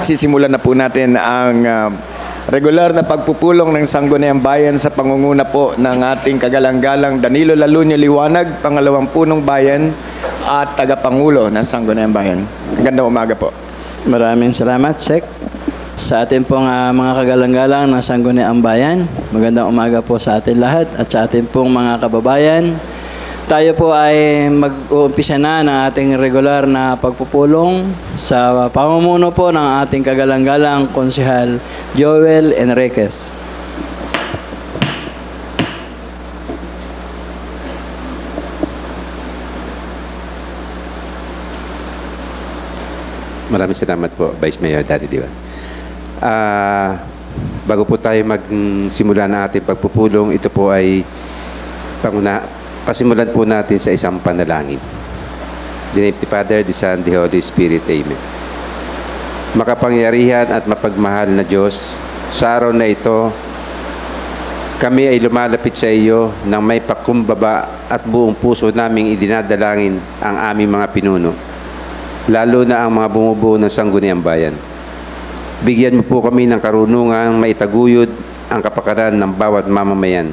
Sisimulan na po natin ang regular na pagpupulong ng Sangguniang Bayan sa pangunguna po ng ating kagalang-galang Danilo Lalunyo Liwanag, pangalawang punong bayan at tagapangulo ng Sangguniang Bayan. Magandang umaga po. Maraming salamat, Sek. Sa ating pong mga kagalang-galang ng Sangguniang Bayan, magandang umaga po sa atin lahat at sa ating pong mga kababayan. Tayo po ay mag-uumpisa na ng ating regular na pagpupulong sa pamumuno po ng ating kagalang-galang Konsehal Joel Enriquez. Maraming salamat po, Vice Mayor Daddy Diwan. Bago po tayo magsimula na ating pagpupulong, ito po ay pasimulan po natin sa isang panalangin. The name of the Father, the Son, the Holy Spirit. Amen. Makapangyarihan at mapagmahal na Diyos, sa araw na ito, kami ay lumalapit sa iyo nang may pakumbaba at buong puso naming idinadalangin ang aming mga pinuno, lalo na ang mga bumubuo ng Sangguniang Bayan. Bigyan mo po kami ng karunungang maitaguyod ang kapakanan ng bawat mamamayan.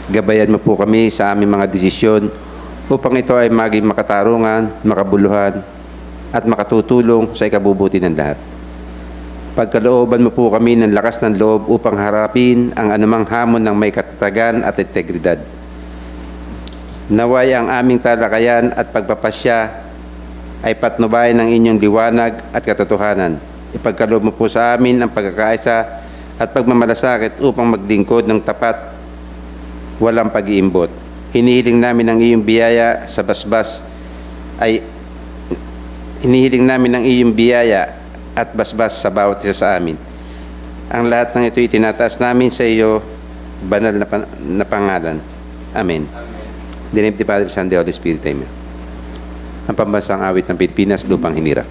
Gabayan mo po kami sa aming mga desisyon upang ito ay maging makatarungan, makabuluhan, at makatutulong sa ikabubuti ng lahat. Pagkalooban mo po kami ng lakas ng loob upang harapin ang anumang hamon ng may katatagan at integridad. Naway ang aming talakayan at pagpapasya ay patnubayan ng inyong liwanag at katotohanan. Ipagkaloob mo po sa amin ang pagkakaisa at pagmamalasakit upang maglingkod ng tapat, walang pag-iimbot. Hinihiling namin ang iyong biyaya sa basbas at basbas sa bawat isa sa amin. Ang lahat ng ito itinataas namin sa iyo, banal na pangalan. Amen. The name of the Father, Son, the Holy Spirit. Amen. Ang pambansang awit ng Pilipinas, Lupang Hinirang.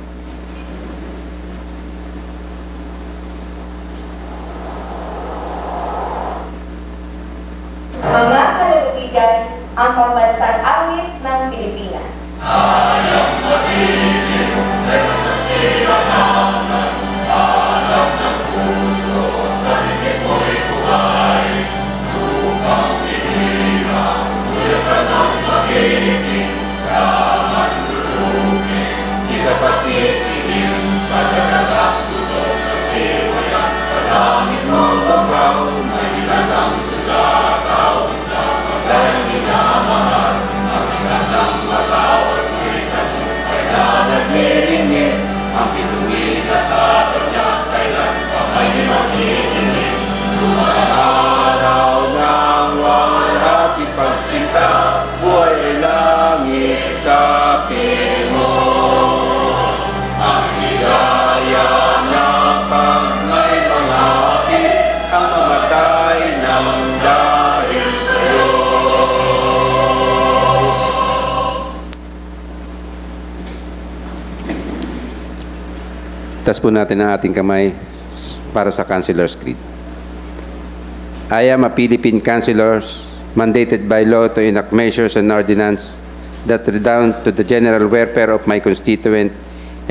Mga kalulubigan, ang pambansang awit ng Pilipinas. Hayang matilim, sa silanganan, alam ng puso, sa higit mo'y buhay. Lupang hinirang, kuyakan ng mag-ibig, sa manlulungin, kita pasisigil, sa dagatang tutos, sa siwayan, sa langit mo bukaw, mahilagang tulakaw, sa magdayang minamahal, ang isang matawag mo'y kasumpay na naglilingin, ang bituin at araw niya, kailan pa may makikinig. Lumang araw ng walang ipagsinta, buhay ay langit sa pingo. Ang higaya na pang may mga hapit, ang mamatay ng dahil sa'yo. Taas po natin ang ating kamay para sa Councilor's Creed. I am a Philippine Councilor mandated by law to enact measures and ordinances that redound to the general welfare of my constituent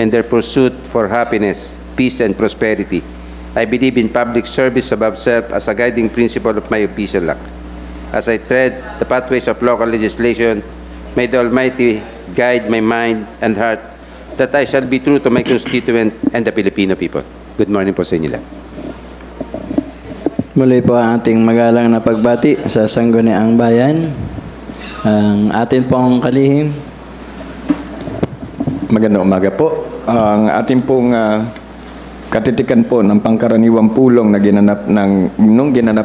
and their pursuit for happiness, peace, and prosperity. I believe in public service above self as a guiding principle of my official act. As I tread the pathways of local legislation, may the Almighty guide my mind and heart that I shall be true to my constituent and the Filipino people. Good morning po sa inyo lahat. Muli po ang ating magalang na pagbati sa Sangguniang Bayan. Ang atin pong kalihim. Magandang umaga po. Ang ating pong katitikan po ng pangkaraniwang pulong na ginanap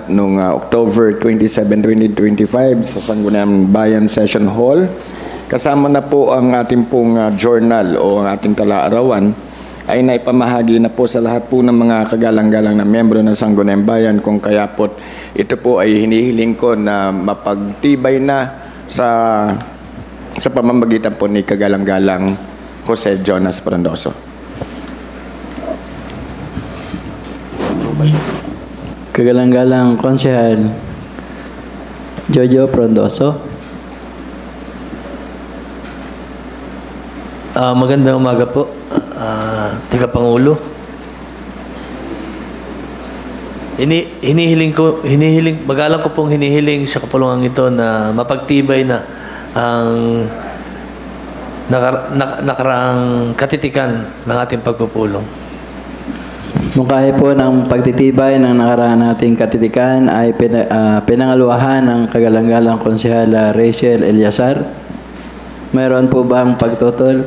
nung October 27, 2025 sa Sangguniang Bayan Session Hall. Kasama na po ang ating pong journal o ang ating talaarawan ay naipamahagi na po sa lahat po ng mga kagalang-galang na miyembro ng Sangguniang Bayan, kung kaya po ito po ay hinihiling ko na mapagtibay na sa pamamagitan po ni kagalang-galang Jose Jonas Frondoso. Kagalang-galang Konsehal Jojo Frondoso. Magandang umaga po, Tagapangulo, magalang ko pong hinihiling sa kapulungan ito na mapagtibay na ang nakaraang katitikan ng ating pagpupulong. Mungkahi po ng pagtitibay ng nakaraan nating katitikan ay pinangaluahan ng kagalang-galang konsehala Rachel Eliazar. Mayroon po bang pagtutol?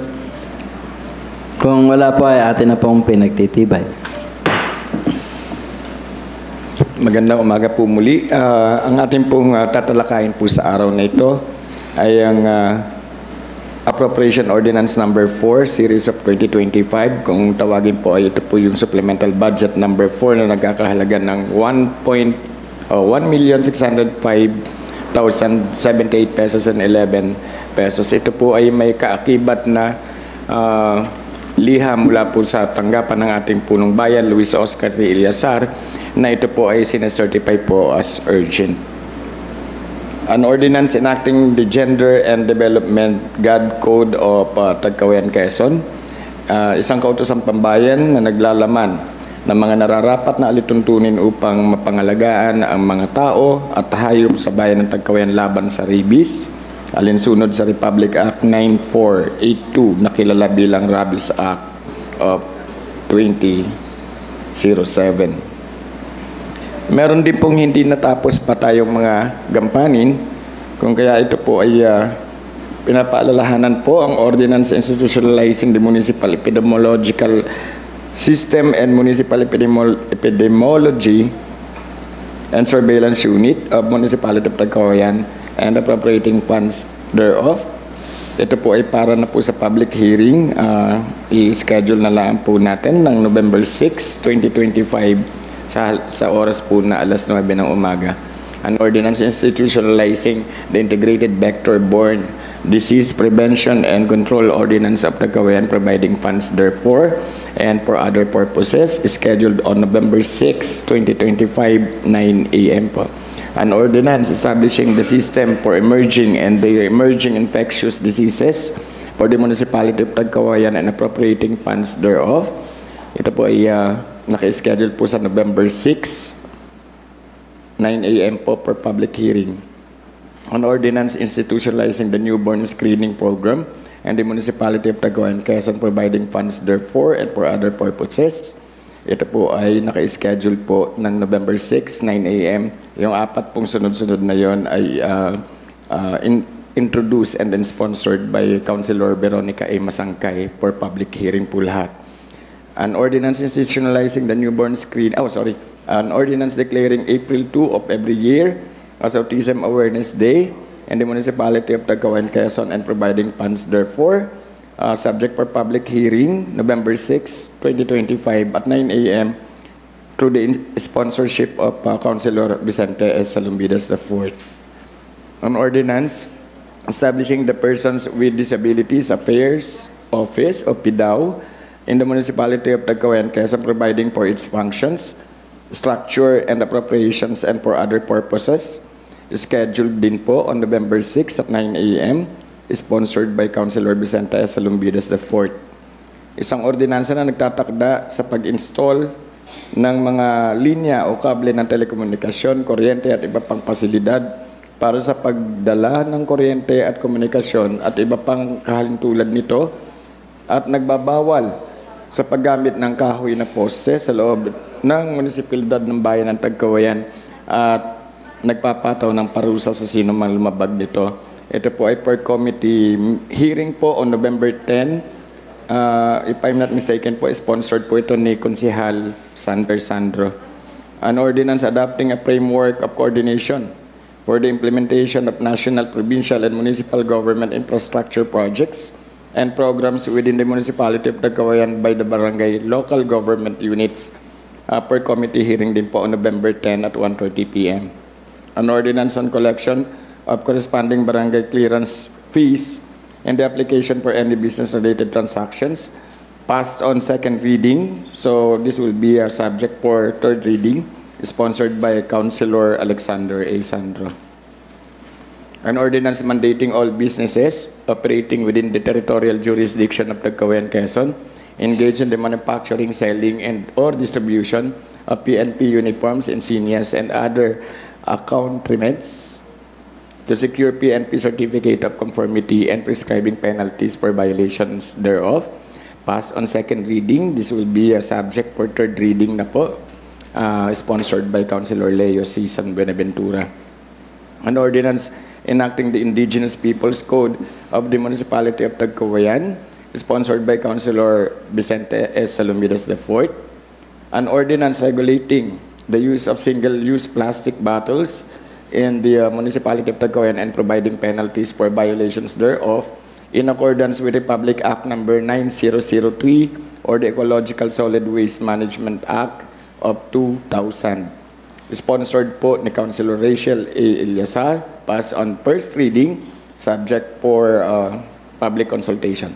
Kung wala po ay atin na pong pinagtitibay. Magandang umaga po muli. Ang ating pong tatalakayin po sa araw na ito ay ang Appropriation Ordinance Number 4, Series of 2025. Kung tawagin po ay ito po yung Supplemental Budget Number 4 na nagkakahalaga ng 1,605,078 pesos and 11 pesos. Ito po ay may kaakibat na liham mula po sa tanggapan ng ating punong bayan, Luis Oscar T. Eliazar, na ito po ay sinecertify po as urgent. An ordinance enacting the Gender and Development God Code of Tagkawayan, Quezon. Isang kautosang pambayan na naglalaman ng mga nararapat na alituntunin upang mapangalagaan ang mga tao at hayop sa bayan ng Tagkawayan laban sa rabies, alinsunod sa Republic Act 9482 na kilala bilang Rabies Act of 2007. Meron din pong hindi natapos pa tayong mga gampanin, kung kaya ito po ay pinapaalalahanan po ang Ordinance Institutionalizing the Municipal Epidemiological System and Municipal Epidemiology and Surveillance Unit of Municipality of Tagkawayan and appropriating funds thereof. Ito po ay para na po sa public hearing. I-schedule na lang po natin ng November 6, 2025 sa oras po na alas 9 ng umaga. An ordinance institutionalizing the Integrated Vector-Borne Disease Prevention and Control Ordinance of Tagkawayan, providing funds therefore and for other purposes, is scheduled on November 6, 2025, 9 a.m. po. An ordinance establishing the system for emerging and the emerging infectious diseases for the municipality of Tagkawayan and appropriating funds thereof. Ito po ay naka-schedule po sa November 6, 9 a.m. po for public hearing. An ordinance institutionalizing the newborn screening program and the municipality of Tagkawayan, Quezon, providing funds therefore and for other purposes. Ito po ay naka-schedule po ng November 6, 9 a.m. Yung apat pong sunod-sunod na yon ay introduced and then sponsored by Councilor Veronica A. Masangkay for public hearing po lahat. An ordinance institutionalizing the newborn an ordinance declaring April 2 of every year as Autism Awareness Day in the municipality of Tagkawayan, Quezon, and providing funds therefore. Subject for public hearing November 6, 2025 at 9 a.m. through the sponsorship of Councilor Vicente S. Salumbidas IV. An ordinance establishing the Persons with Disabilities Affairs Office of PIDAO in the municipality of Tagkawayan, Quezon, providing for its functions, structure, and appropriations and for other purposes. Scheduled din po on November 6 at 9 a.m. Sponsored by Councilor Vicente S. Salumbidas IV. Isang ordinansa na nagtatakda sa pag-install ng mga linya o kable ng telekomunikasyon, kuryente at iba pang pasilidad para sa pagdala ng kuryente at komunikasyon at iba pang kahalintulad nito, at nagbabawal sa paggamit ng kahoy na poste sa loob ng munisipalidad ng bayan ng Tagkawayan at nagpapataw ng parusa sa sino mang lumabag nito. Ito po ay per committee hearing po on November 10. If I'm not mistaken po, sponsored po ito ni Konsehal Sander Sandro. An ordinance adopting a framework of coordination for the implementation of national, provincial, and municipal government infrastructure projects and programs within the municipality of Tagkawayan by the barangay local government units. Per committee hearing din po on November 10 at 1:30 p.m. An ordinance on collection of corresponding barangay clearance fees and the application for any business-related transactions passed on second reading. So this will be a subject for third reading, sponsored by Councilor Alexander A. Sandro. An ordinance mandating all businesses operating within the territorial jurisdiction of Tagkawayan, Quezon, engaged in the manufacturing, selling, and or distribution of PNP uniforms, insignias, and other accoutrements to secure PNP certificate of conformity and prescribing penalties for violations thereof. Pass on second reading. This will be a subject for third reading na po, sponsored by Councilor Leo C. San Buenaventura. An ordinance enacting the Indigenous Peoples Code of the Municipality of Tagkawayan, sponsored by Councilor Vicente S. Salumidas IV. An ordinance regulating the use of single-use plastic bottles in the Municipality of Tagkawayan and providing penalties for violations thereof in accordance with Republic Act Number 9003 or the Ecological Solid Waste Management Act of 2000. Sponsored po ni Councilor Rachel A. Ilyasar, pass on first reading, subject for public consultation.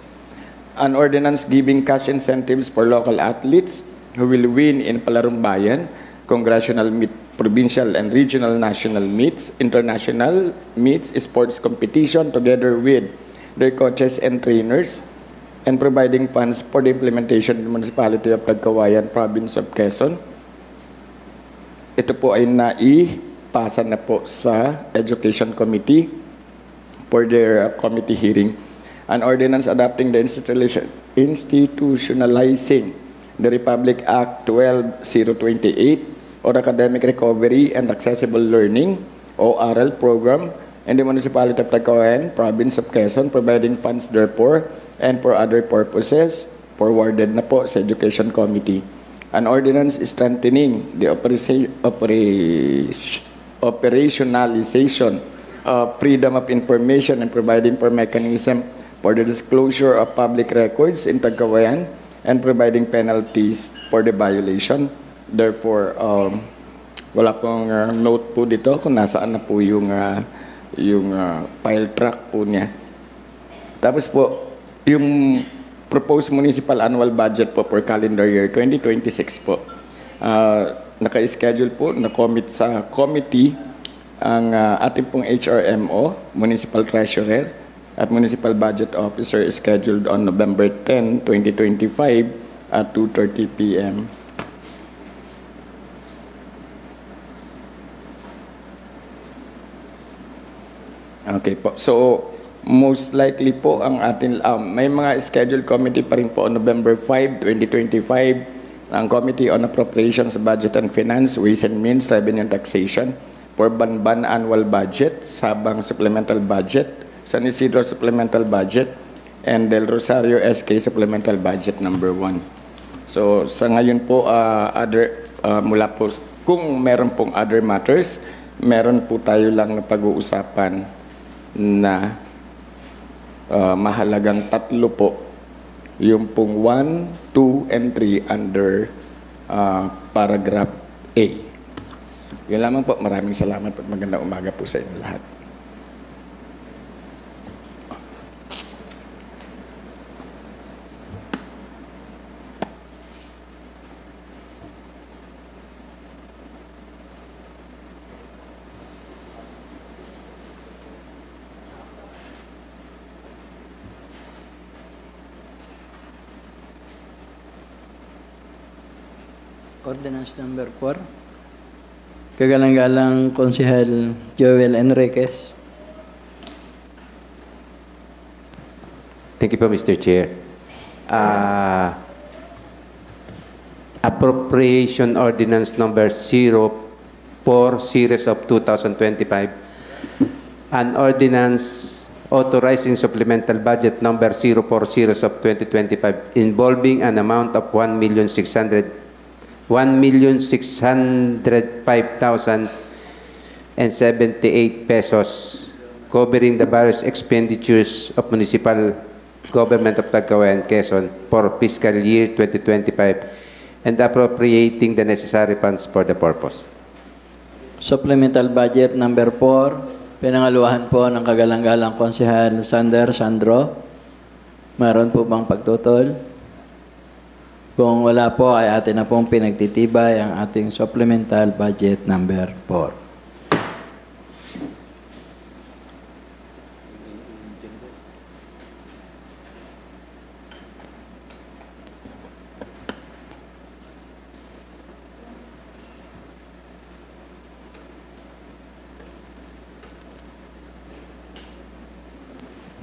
An ordinance giving cash incentives for local athletes who will win in Palarong Bayan, congressional meet, provincial and regional national meets, international meets, sports competition together with their coaches and trainers, and providing funds for the implementation of the Municipality of Tagkawayan, Province of Quezon. Ito po ay naipasa na po sa Education Committee for their committee hearing. An ordinance adopting the institutionalizing the Republic Act 12028 or Academic Recovery and Accessible Learning ORL program in the Municipality of Tagkawayan, Province of Quezon, providing funds therefore and for other purposes, forwarded na po sa Education Committee. An ordinance strengthening the operationalization of freedom of information and providing for mechanism for the disclosure of public records in Tagkawayan and providing penalties for the violation. Therefore, wala pong note po dito kung nasaan na po yung file track po niya. Tapos po, yung proposed municipal annual budget po for calendar year 2026 po. Naka-schedule po na sa committee ang ating pong HRMO, Municipal Treasurer, at Municipal Budget Officer is scheduled on November 10, 2025 at 2:30 p.m. Okay po. So, most likely po ang atin, may mga scheduled committee pa rin po on November 5, 2025, ang Committee on Appropriations, Budget and Finance, Ways and Means, Revenue and Taxation, for Banban Annual Budget, Sabang Supplemental Budget, San Isidro Supplemental Budget, and Del Rosario SK Supplemental Budget number 1. So, sa ngayon po, mula po, kung meron pong other matters, meron po tayo lang na pag-uusapan na mahalagang 3 po, yung pong 1, 2, and 3 under paragraph A. Yun lamang po. Maraming salamat at magandang umaga po sa inyo lahat. Ordinance number 4. Kagalang-galang Konsehal Joel Enriquez. Thank you po, Mr. Chair. Appropriation Ordinance number 04, Series of 2025. An ordinance authorizing supplemental budget number 04, Series of 2025 involving an amount of 1,605,078 pesos, covering the various expenditures of municipal government of Tagkawayan, Quezon for fiscal year 2025 and appropriating the necessary funds for the purpose. Supplemental budget number 4, pinangaluhan po ng kagalang-galang Konsehal Sander Sandro. Meron po bang pagtutol? Kung wala po, ay atin na pong pinagtitibay ang ating supplemental budget number 4.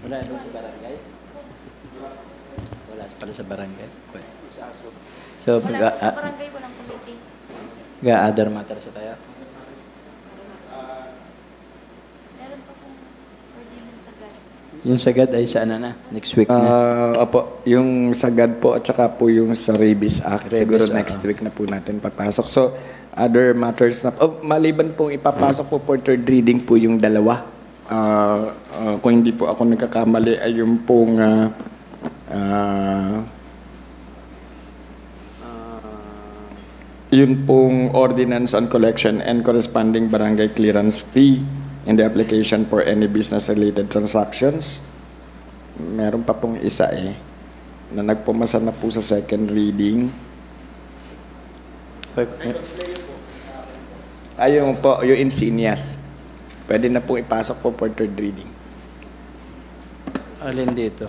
Wala doon sa barangay? Wala pala sa barangay. Okay. So, Wala po sa barangay, walang committee. Ga-other matters tayo. Meron pa pong ordinance agad. Yung sagad ay saan na? Next week na. Opo, yung sagad po at saka po yung sa Rabies Act. Rabies, Siguro next week na po natin papasok. So, other matters na... maliban pong ipapasok po for third reading po yung dalawa. Kung hindi po ako nagkakamali ay yung pong... yun pong ordinance on collection and corresponding barangay clearance fee in the application for any business-related transactions. Meron pa pong isa na nagpumasa na po sa second reading. Ayun po, yung Insignias. Pwede na pong ipasok po for third reading. Alin dito?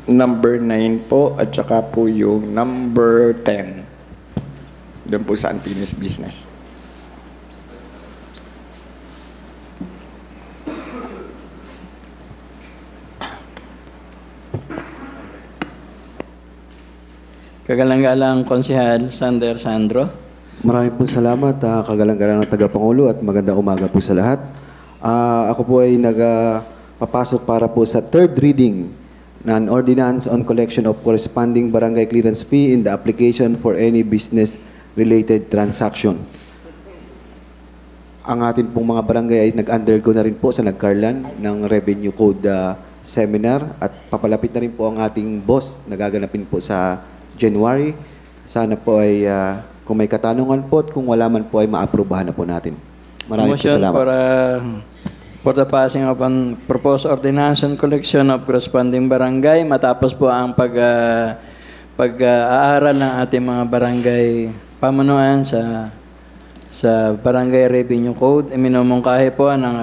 Number 9 po at saka po yung number 10. Doon po sa unfinished business. Kagalang-galang Konsehal Sander Sandro. Maraming po salamat, kagalang-galang ng Tagapangulo at magandang umaga po sa lahat. Ako po ay papasok para po sa third reading ng Ordinance on Collection of Corresponding Barangay Clearance Fee in the application for any business-related transaction. Ang atin pong mga barangay ay nag-undergo na rin po sa nagkarlan ng Revenue Code seminar at papalapit na rin po ang ating boss na gaganapin po sa January. Sana po ay kung may katanungan po at kung wala man po ay maaprubahan na po natin. Maraming po Motion salamat. For the passing of an proposed ordinance and collection of corresponding barangay matapos po ang pag-aaral ng ating mga barangay pamunuan sa Barangay Revenue Code. Minumungkahi po ng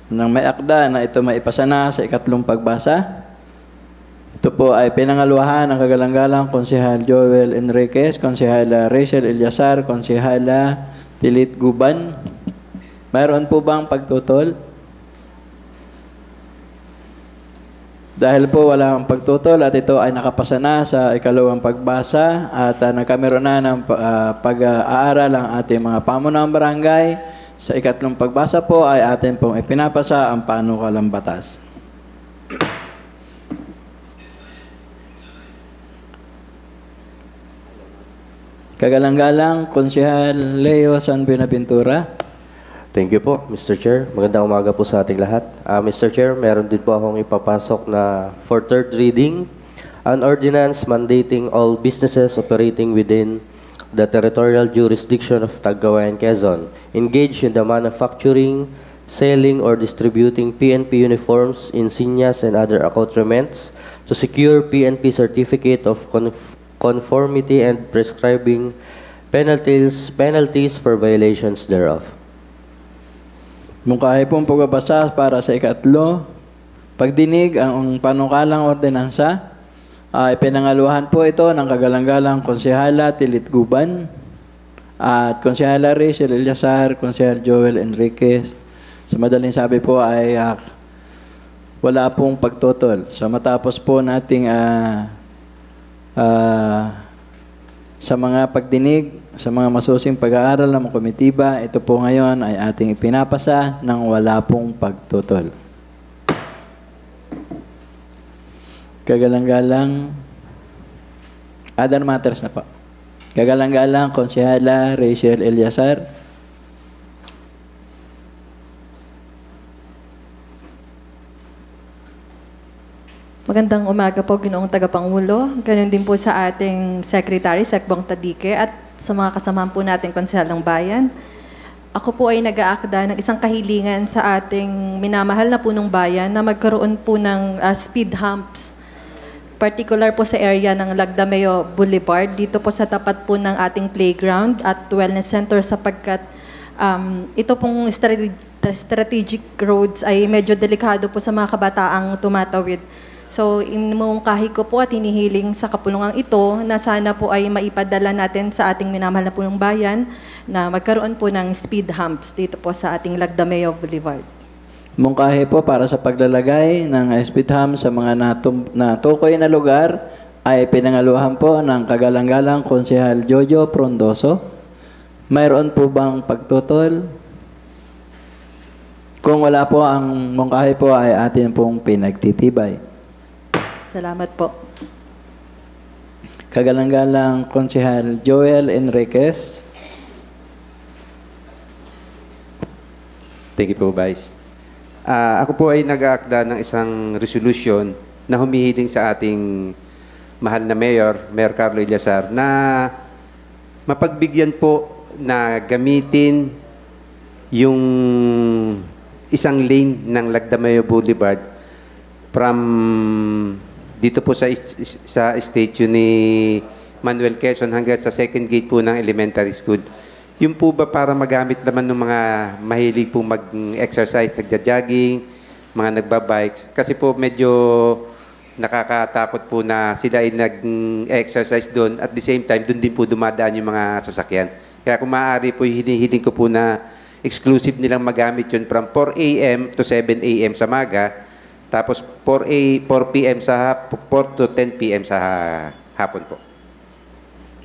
may akda na ito maipasa na sa ikatlong pagbasa. Ito po ay pinangaluhan ng kagalang-galang Konsehal Joel Enriquez, Konsehala Rachel Eliazar, Konsehala Tilit Guban. Mayroon po bang pagtutol? Dahil po walang pagtutol at ito ay nakapasa na sa ikalawang pagbasa at nagkameron na ng pag-aaral ang ating mga pamunang barangay. Sa ikatlong pagbasa po ay atin pong ipinapasa ang panukalang batas. Kagalang-galang Konsehal Leo San Buenaventura. Thank you po, Mr. Chair. Magandang umaga po sa ating lahat. Mr. Chair, meron din po akong ipapasok na for third reading, an ordinance mandating all businesses operating within the territorial jurisdiction of Tagkawayan, Quezon, engaged in the manufacturing, selling, or distributing PNP uniforms, insignias, and other accoutrements to secure PNP certificate of conformity and prescribing penalties for violations thereof. Mungkahi pong pagbabasa para sa ikatlo. Pagdinig ang panukalang ordinansa. Pinangaluhan po ito ng kagalang-galang Konsehala Tilit Guban at Konsehala Rachel Eliazar, Konsehal Joel Enriquez. Sa madaling sabi po ay wala pong pagtutol. So matapos po nating sa mga pagdinig, sa mga masusing pag-aaral ng mga komitiba, ito po ngayon ay ating ipinapasa ng wala pong pagtutol. Kagalang-galang, other matters na po. Kagalang-galang, Konsehala Rachel Eliazar. Magandang umaga po, Ginoong Tagapangulo. Ganun din po sa ating Secretary, Sekbong Tadike, at sa mga kasamahan po natin Konsehal ng Bayan. Ako po ay nag-aakda ng isang kahilingan sa ating minamahal na punong bayan na magkaroon po ng speed humps, particular po sa area ng Lagdameo Boulevard, dito po sa tapat po ng ating playground at wellness center sapagkat ito pong strategic roads ay medyo delikado po sa mga kabataang tumatawid. So, imungkahi ko po at hinihiling sa kapulungang ito na sana po ay maipadala natin sa ating minamahal na punong bayan na magkaroon po ng speed humps dito po sa ating Lagdameo Boulevard. Mungkahi po para sa paglalagay ng speed hump sa mga natukoy na lugar ay pinangaluhan po ng kagalang-galang Konsehal Jojo Frondoso. Mayroon po bang pagtutol? Kung wala po, ang mungkahi po ay atin pong pinagtitibay. Salamat po. Kagalang-galang Konsehal Joel Enriquez. Thank you po, Vice. Ako po ay nag-aakda ng isang resolution na humihiling sa ating mahal na Mayor Carlo Illasar, na mapagbigyan po na gamitin yung isang lane ng Lagdameo Boulevard from dito po sa statue ni Manuel Quezon hanggang sa second gate po ng elementary school. Yung po ba para magamit naman ng mga mahilig po mag-exercise, nagja-jogging, mga nagbabikes. Kasi po medyo nakakatakot po na sila ay nag-exercise doon. At the same time, doon din po dumadaan yung mga sasakyan. Kaya kung maaari po, hinihiling ko po na exclusive nilang magamit yun from 4 a.m. to 7 a.m. sa maga. Tapos 4 p.m. sa 4 to 10 p.m. sa hapon po.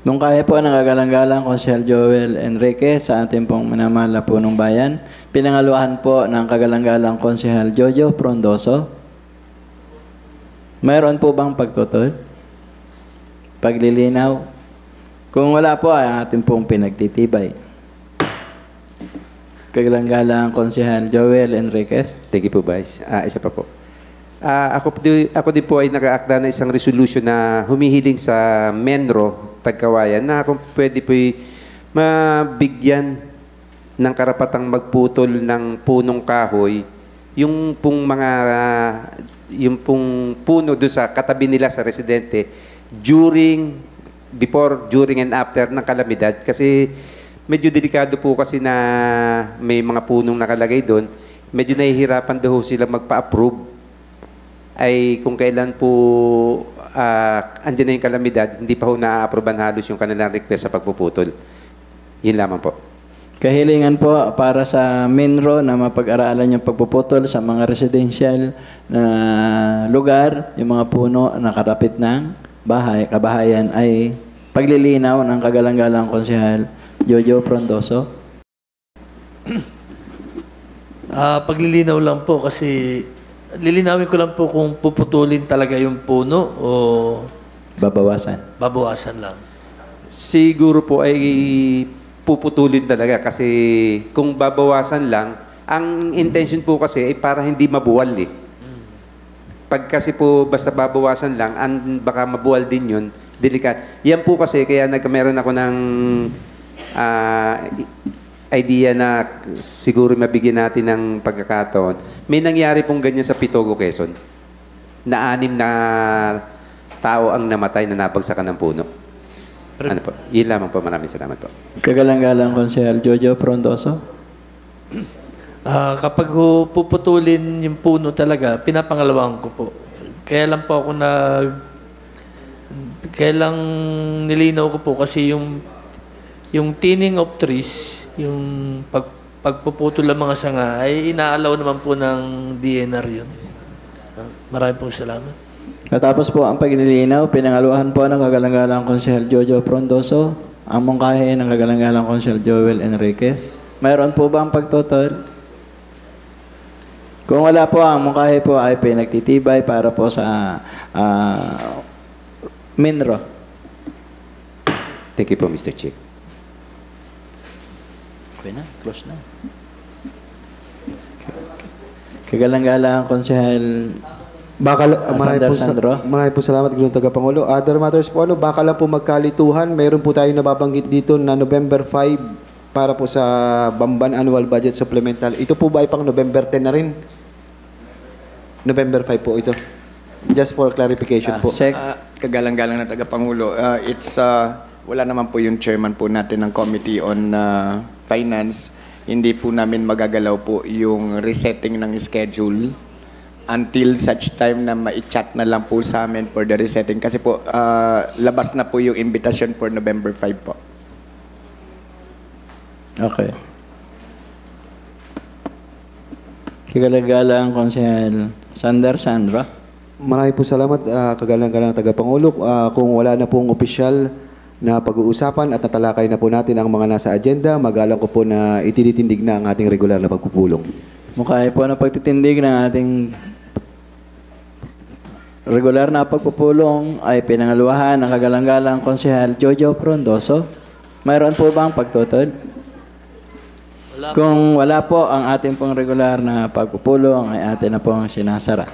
Nung kaya po ng kagalang-galang Konsehal Joel Enrique sa ating pong minamahal na punong bayan, pinangaluhan po ng kagalang-galang Konsehal Jojo Frondoso. Mayroon po bang pagtutol? Paglilinaw? Kung wala po, ay ating pong pinagtitibay. Kagalang-galang Konsehal Joel Enriquez. Thank you po, Vice. Isa pa po. Ako din po ay nag-aakda na isang resolution na humihiling sa Menro, Tagkawayan, na kung pwede po mabigyan ng karapatang magputol ng punong kahoy, yung pong puno doon sa katabi nila sa residente before, during, and after ng kalamidad. Kasi medyo delikado po kasi na may mga punong nakalagay doon. Medyo nahihirapan daw sila magpa-approve. Ay kung kailan po andyan na yung kalamidad, hindi pa ho na-approvean halos yung kanilang request sa pagpuputol. Yun lamang po. Kahilingan po para sa Minro na mapag-aralan yung pagpuputol sa mga residential na lugar, yung mga puno na karapit ng kabahayan ay paglilinaw ng kagalang-galang Konsehal Jojo Frondoso. Paglilinaw lang po kasi lilinawin ko lang po kung puputulin talaga yung puno o babawasan lang. Siguro po ay puputulin talaga kasi kung babawasan lang, ang intention po kasi ay para hindi mabuwal eh. Pag kasi po basta babawasan lang, baka mabuwal din yun, delikat. Yan po kasi kaya meron ako ng idea na siguro mabigyan natin ng pagkakataon. May nangyari pong ganyan sa Pitogo, Quezon, na 6 na tao ang namatay na nabagsakan ng puno. Ano po? Yun lamang po. Maraming salamat po. Kagalang-galang Konsehal Jojo Frondoso. Kapag puputulin yung puno talaga, pinapangalawahan ko po. Kaya lang po ako nilinaw ko po kasi yung thinning of trees, yung pagpuputol ng mga sanga ay inaalaw naman po ng DNR yun. Maraming pong salamat. Natapos po ang paglilinaw, pinangaluhan po ng kagalang-galang Konsehal Jojo Frondoso, ang mungkahi ng kagalang-galang Konsehal Joel Enriquez. Mayroon po ba ang pagtutol? Kung wala po, ang mungkahi po ay pinagtitibay para po sa Minro. Thank you po, Mr. Chief. Okay na, close na. Kagalang-galang Konsehal Marami po salamat, Gulong Tagapangulo. Other matters po, baka lang po magkalituhan. Meron po tayo nababanggit dito na November 5 para po sa Bamban Annual Budget Supplemental. Ito po ba ay pang November 10 na rin? November 5 po ito. Just for clarification po. Kagalang-galang na Tagapangulo. Wala naman po yung chairman po natin ng Committee on Finance. Hindi po namin magagalaw po yung resetting ng schedule until such time na ma-chat na lang po sa amin for the resetting. Kasi po, labas na po yung invitation for November 5 po. Okay. Kagalang-galang Konsehal Sander Sandra. Marami po salamat, kagalang-galang na tagapangulo. Kung wala na pong opisyal na pag-uusapan at natalakay na po natin ang mga nasa agenda, magalang ko po na itinitindig na ang ating regular na pagpupulong. Mukha po na pagtitindig ng ating regular na pagpupulong ay pinangaluhan ng kagalang-galang Konsehal Jojo Frondoso. Mayroon po bang pagtutod? Kung wala po ang ating pong regular na pagpupulong ay atin na pong sinasara.